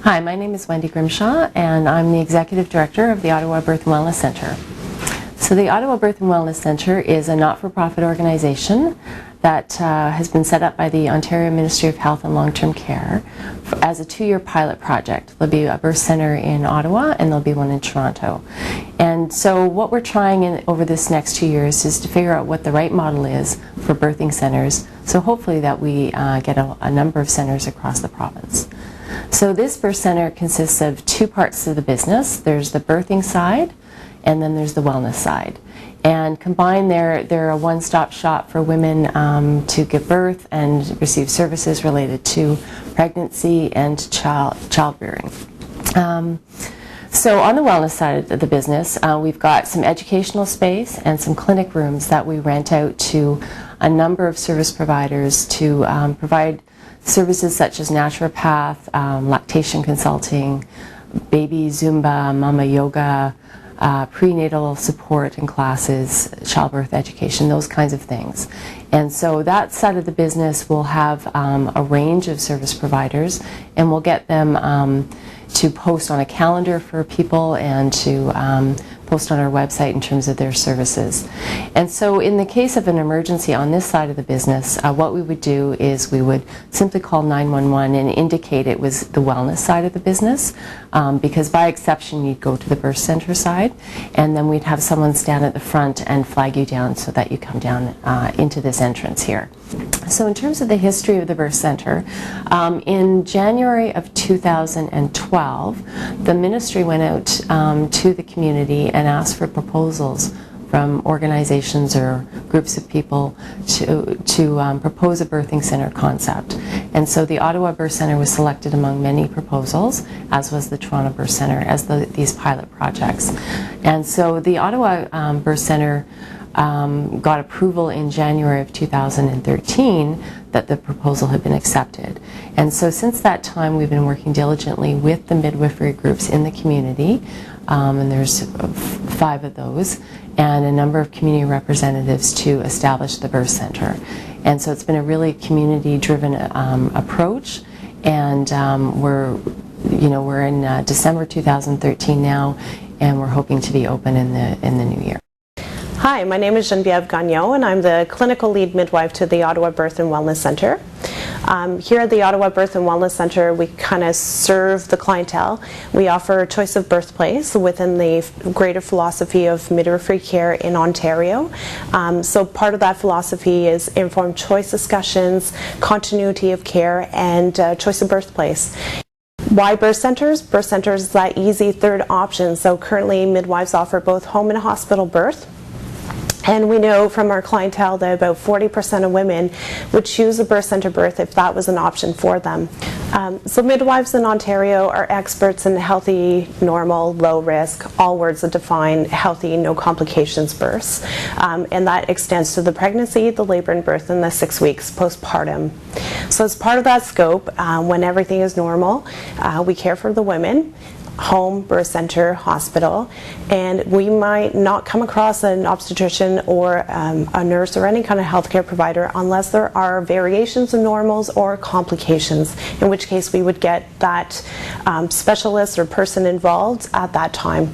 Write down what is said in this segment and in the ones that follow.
Hi, my name is Wendy Grimshaw, and I'm the Executive Director of the Ottawa Birth and Wellness Centre. So the Ottawa Birth and Wellness Centre is a not-for-profit organization that has been set up by the Ontario Ministry of Health and Long-Term Care as a 2-year pilot project. There'll be a birth centre in Ottawa and there'll be one in Toronto. And so what we're trying over this next 2 years is to figure out what the right model is for birthing centres, so hopefully that we get a number of centres across the province. So this birth centre consists of 2 parts of the business. There's the birthing side and then there's the wellness side. And combined they're a one-stop shop for women to give birth and receive services related to pregnancy and childbearing. So on the wellness side of the business, we've got some educational space and some clinic rooms that we rent out to a number of service providers to provide services such as naturopath, lactation consulting, baby Zumba, mama yoga, prenatal support and classes, childbirth education, those kinds of things. And so that side of the business will have a range of service providers, and we'll get them to post on a calendar for people and to post on our website in terms of their services. And so in the case of an emergency on this side of the business, what we would do is we would simply call 911 and indicate it was the wellness side of the business, because by exception you'd go to the birth center side, and then we'd have someone stand at the front and flag you down so that you come down into this entrance here. So in terms of the history of the birth center, in January of 2012, the ministry went out to the community and asked for proposals from organizations or groups of people to propose a birthing center concept. And so the Ottawa Birth Center was selected among many proposals, as was the Toronto Birth Center, as these pilot projects. And so the Ottawa Birth Center got approval in January of 2013 that the proposal had been accepted. And so since that time we've been working diligently with the midwifery groups in the community, and there's 5 of those, and a number of community representatives to establish the birth center. And so it's been a really community-driven approach, and we're in December 2013 now, and we're hoping to be open in the new year. Hi, my name is Genevieve Gagnon, and I'm the clinical lead midwife to the Ottawa Birth and Wellness Centre. Here at the Ottawa Birth and Wellness Centre, we kind of serve the clientele. We offer choice of birthplace within the greater philosophy of midwifery care in Ontario. So part of that philosophy is informed choice discussions, continuity of care, and choice of birthplace. Why birth centers? Birth centers is that easy third option. So currently midwives offer both home and hospital birth. And we know from our clientele that about 40% of women would choose a birth center birth if that was an option for them. So midwives in Ontario are experts in healthy, normal, low risk, all words that define healthy, no complications births. And that extends to the pregnancy, the labor and birth, and the 6 weeks postpartum. So as part of that scope, when everything is normal, we care for the women. Home, birth center, hospital, and we might not come across an obstetrician or a nurse or any kind of healthcare provider unless there are variations of normals or complications, in which case we would get that specialist or person involved at that time.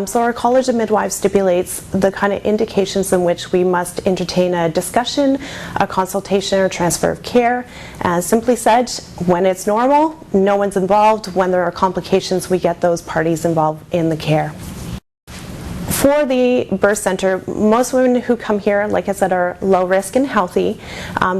So our College of Midwives stipulates the kind of indications in which we must entertain a discussion, a consultation, or transfer of care. As simply said, when it's normal, no one's involved. When there are complications, we get those parties involved in the care. For the birth center, most women who come here, like I said, are low risk and healthy.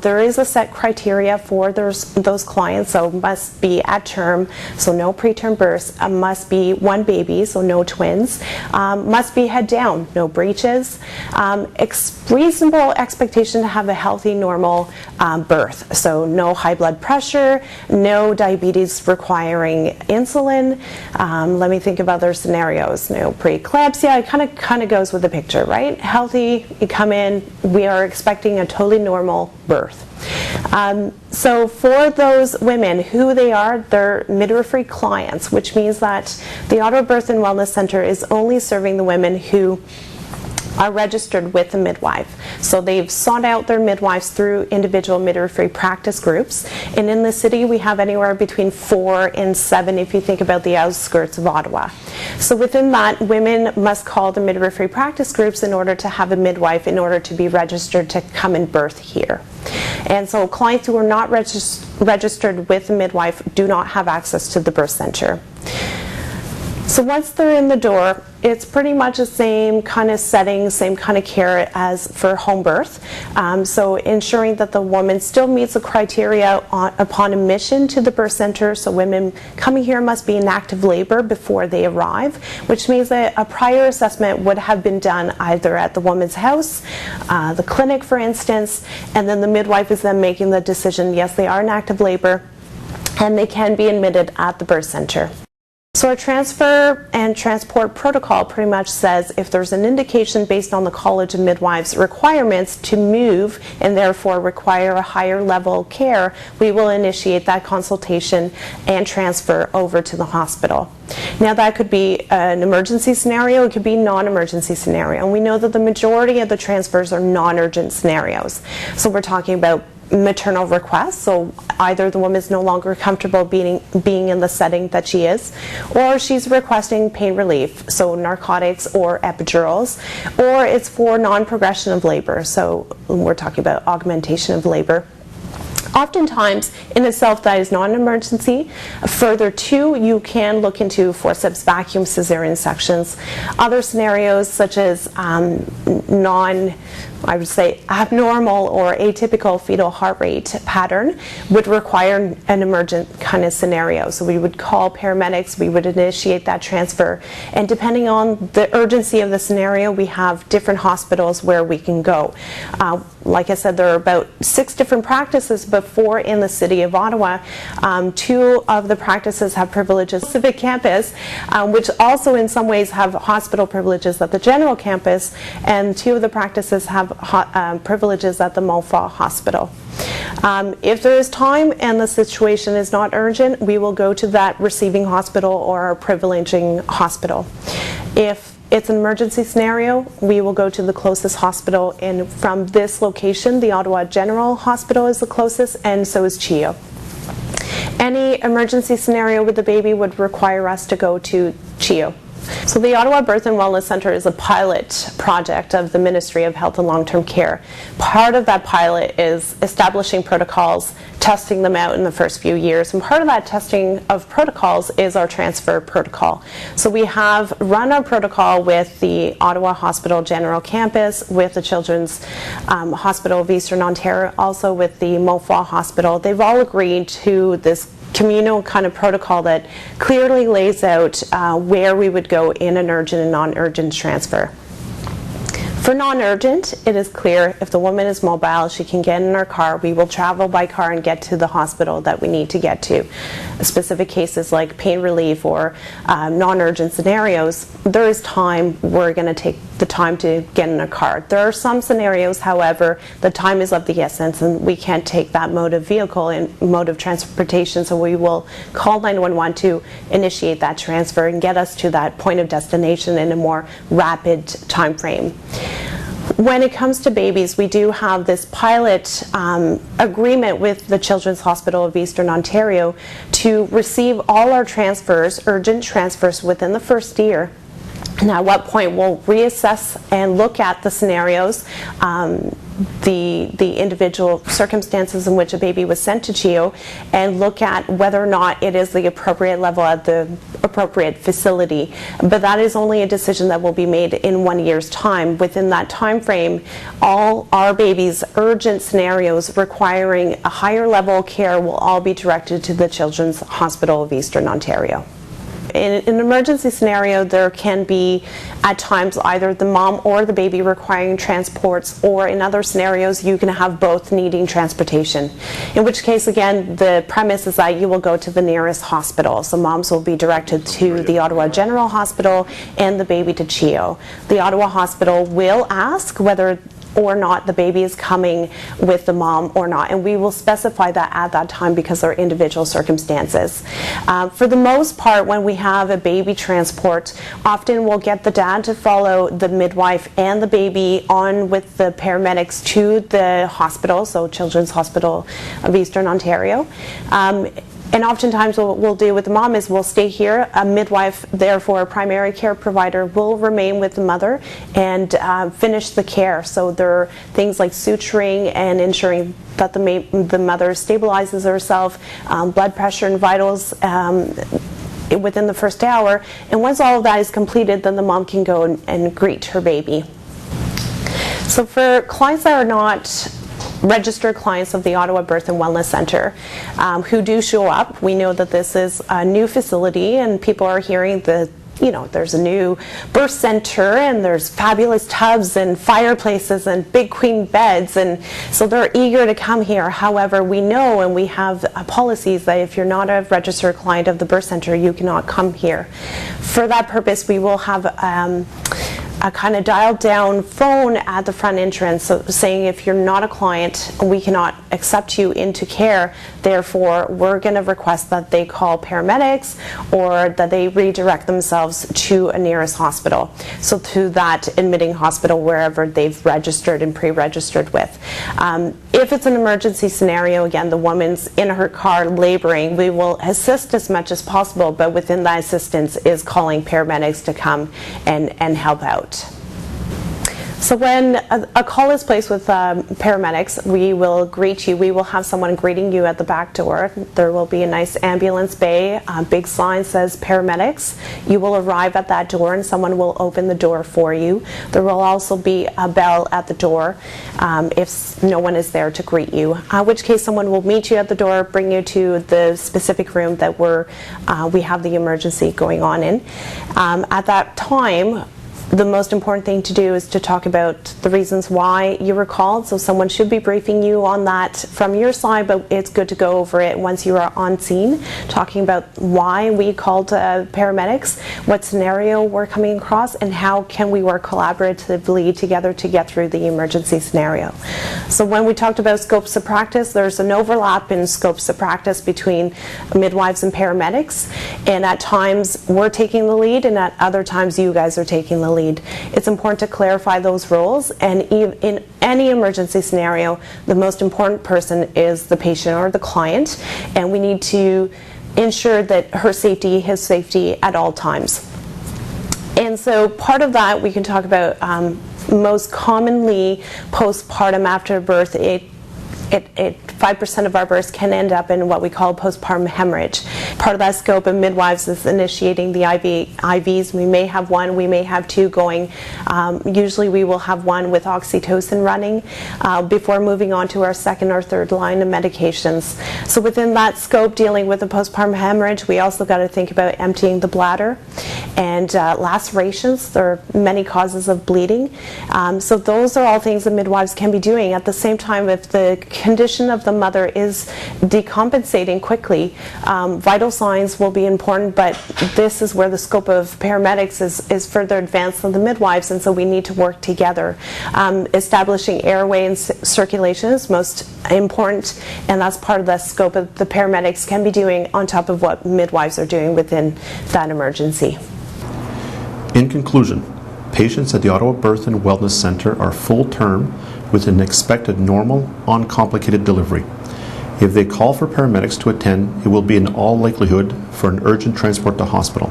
There is a set criteria for those clients, so must be at term, so no preterm births, must be 1 baby, so no twins, must be head down, no breaches, reasonable expectation to have a healthy, normal birth, so no high blood pressure, no diabetes requiring insulin. Let me think of other scenarios, no preeclampsia. It kind of goes with the picture, right? Healthy, you come in, we are expecting a totally normal birth. So for those women, who they are, they're midwifery clients, which means that the Ottawa Birth and Wellness Centre is only serving the women who are registered with the midwife. So they've sought out their midwives through individual midwifery practice groups. And in the city, we have anywhere between 4 and 7 if you think about the outskirts of Ottawa. So within that, women must call the midwifery practice groups in order to have a midwife, in order to be registered to come and birth here. And so clients who are not registered with a midwife do not have access to the birth center. So once they're in the door, it's pretty much the same kind of setting, same kind of care as for home birth. So ensuring that the woman still meets the criteria upon admission to the birth center. So women coming here must be in active labor before they arrive, which means that a prior assessment would have been done either at the woman's house, the clinic for instance, and then the midwife is then making the decision, yes, they are in active labor, and they can be admitted at the birth center. So our transfer and transport protocol pretty much says if there's an indication based on the College of Midwives requirements to move and therefore require a higher level care, we will initiate that consultation and transfer over to the hospital. Now that could be an emergency scenario, it could be non-emergency scenario, and we know that the majority of the transfers are non-urgent scenarios. So we're talking about maternal requests, so either the woman is no longer comfortable being in the setting that she is, or she's requesting pain relief, so narcotics or epidurals, or it's for non-progression of labor, so we're talking about augmentation of labor. Oftentimes, in itself, that is not an emergency. Further to, you can look into forceps vacuum cesarean sections. Other scenarios, such as I would say abnormal or atypical fetal heart rate pattern, would require an emergent kind of scenario. So we would call paramedics, we would initiate that transfer, and depending on the urgency of the scenario, we have different hospitals where we can go. Like I said, there are about 6 different practices before in the city of Ottawa. 2 of the practices have privileges at Civic Campus, which also in some ways have hospital privileges at the general campus, and 2 of the practices have privileges at the Montfort Hospital. If there is time and the situation is not urgent, we will go to that receiving hospital or privileging hospital. If it's an emergency scenario, we will go to the closest hospital, and from this location, the Ottawa General Hospital is the closest, and so is CHEO. Any emergency scenario with the baby would require us to go to CHEO. So the Ottawa Birth and Wellness Centre is a pilot project of the Ministry of Health and Long-Term Care. Part of that pilot is establishing protocols, testing them out in the first few years, and part of that testing of protocols is our transfer protocol. So we have run our protocol with the Ottawa Hospital General Campus, with the Children's Hospital of Eastern Ontario, also with the Montfort Hospital. They've all agreed to this communal kind of protocol that clearly lays out where we would go in an urgent and non-urgent transfer. For non-urgent, it is clear if the woman is mobile, she can get in her car, we will travel by car and get to the hospital that we need to get to. Specific cases like pain relief or non-urgent scenarios, there is time, we're going to take the time to get in a car. There are some scenarios, however, the time is of the essence and we can't take that mode of vehicle and mode of transportation, so we will call 911 to initiate that transfer and get us to that point of destination in a more rapid time frame. When it comes to babies, we do have this pilot agreement with the Children's Hospital of Eastern Ontario to receive all our transfers, urgent transfers, within the first year. And at what point we'll reassess and look at the scenarios, the individual circumstances in which a baby was sent to CHEO, and look at whether or not it is the appropriate level at the appropriate facility. But that is only a decision that will be made in 1 year's time. Within that time frame, all our babies' urgent scenarios requiring a higher level of care will all be directed to the Children's Hospital of Eastern Ontario. In an emergency scenario, there can be at times either the mom or the baby requiring transports, or in other scenarios you can have both needing transportation. In which case, again, the premise is that you will go to the nearest hospital. So moms will be directed to the Ottawa General Hospital and the baby to CHEO. The Ottawa Hospital will ask whether or not the baby is coming with the mom or not, and we will specify that at that time because there are individual circumstances. For the most part, when we have a baby transport, often we'll get the dad to follow the midwife and the baby on with the paramedics to the hospital, so Children's Hospital of Eastern Ontario. And oftentimes what we'll do with the mom is we'll stay here. A midwife, therefore a primary care provider, will remain with the mother and finish the care. So there are things like suturing and ensuring that the mother stabilizes herself, blood pressure and vitals within the first hour. And once all of that is completed, then the mom can go and greet her baby. So for clients that are not registered clients of the Ottawa Birth and Wellness Centre who do show up, we know that this is a new facility and people are hearing there's a new birth center and there's fabulous tubs and fireplaces and big queen beds, and so they're eager to come here. However, we know and we have policies that if you're not a registered client of the birth center, you cannot come here. For that purpose, we will have a kind of dialed down phone at the front entrance, so saying if you're not a client, we cannot accept you into care, therefore we're going to request that they call paramedics or that they redirect themselves to a nearest hospital, so to that admitting hospital wherever they've registered and pre-registered with. If it's an emergency scenario, again, the woman's in her car laboring, we will assist as much as possible, but within that assistance is calling paramedics to come and help out. So when a call is placed with paramedics, we will greet you. We will have someone greeting you at the back door. There will be a nice ambulance bay. A big sign says paramedics. You will arrive at that door and someone will open the door for you. There will also be a bell at the door if no one is there to greet you, in which case someone will meet you at the door, bring you to the specific room that we have the emergency going on in. At that time, the most important thing to do is to talk about the reasons why you were called. So someone should be briefing you on that from your side, but it's good to go over it once you are on scene, talking about why we called paramedics, what scenario we're coming across, and how can we work collaboratively together to get through the emergency scenario. So when we talked about scopes of practice, there's an overlap in scopes of practice between midwives and paramedics, and at times we're taking the lead and at other times you guys are taking the lead. It's important to clarify those roles, and in any emergency scenario, the most important person is the patient or the client, and we need to ensure that her safety, his safety at all times. And so part of that we can talk about most commonly postpartum after birth. 5% of our births can end up in what we call postpartum hemorrhage. Part of that scope of midwives is initiating the IVs. We may have one, we may have two going. Usually we will have one with oxytocin running before moving on to our second or third line of medications. So within that scope, dealing with the postpartum hemorrhage, we also got to think about emptying the bladder and lacerations. There are many causes of bleeding. So those are all things that midwives can be doing. At the same time, if the condition of the mother is decompensating quickly, vital signs will be important, but this is where the scope of paramedics is further advanced than the midwives, and so we need to work together. Establishing airway and circulation is most important, and that's part of the scope of the paramedics can be doing on top of what midwives are doing within that emergency. In conclusion, patients at the Ottawa Birth and Wellness Centre are full-term with an expected normal, uncomplicated delivery. If they call for paramedics to attend, it will be in all likelihood for an urgent transport to hospital.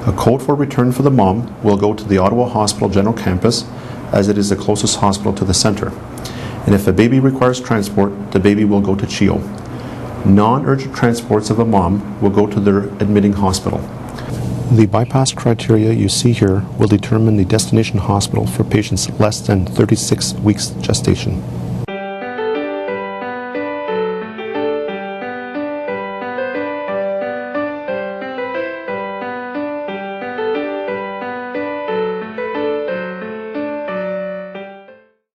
A code for return for the mom will go to the Ottawa Hospital General Campus, as it is the closest hospital to the centre. And if a baby requires transport, the baby will go to CHEO. Non-urgent transports of a mom will go to their admitting hospital. The bypass criteria you see here will determine the destination hospital for patients less than 36 weeks gestation.